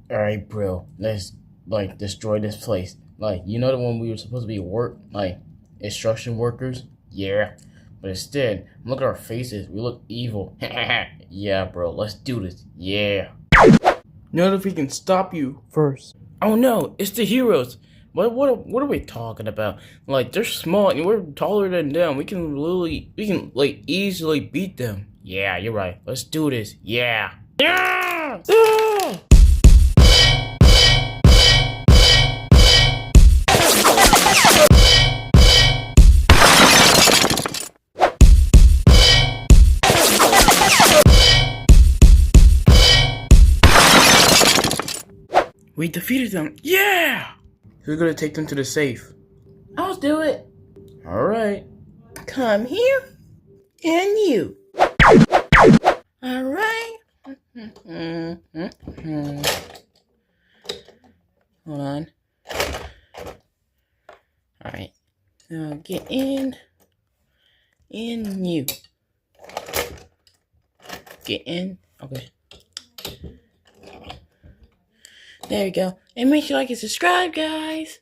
Alright, bro. Let's destroy this place. You know the one we were supposed to be instruction workers? Yeah. But instead, look at our faces. We look evil. Yeah, bro. Let's do this. Yeah. Not if we can stop you first. Oh no, it's the heroes. What are we talking about? They're small and we're taller than them. We can easily beat them. Yeah, you're right. Let's do this. Yeah. Yeah! Ah! We defeated them. Yeah! Who's gonna take them to the safe? I'll do it. All right. Come here, and you. All right. Hold on. All right. Now get in you. Get in. Okay. There you go. And make sure you like and subscribe, guys.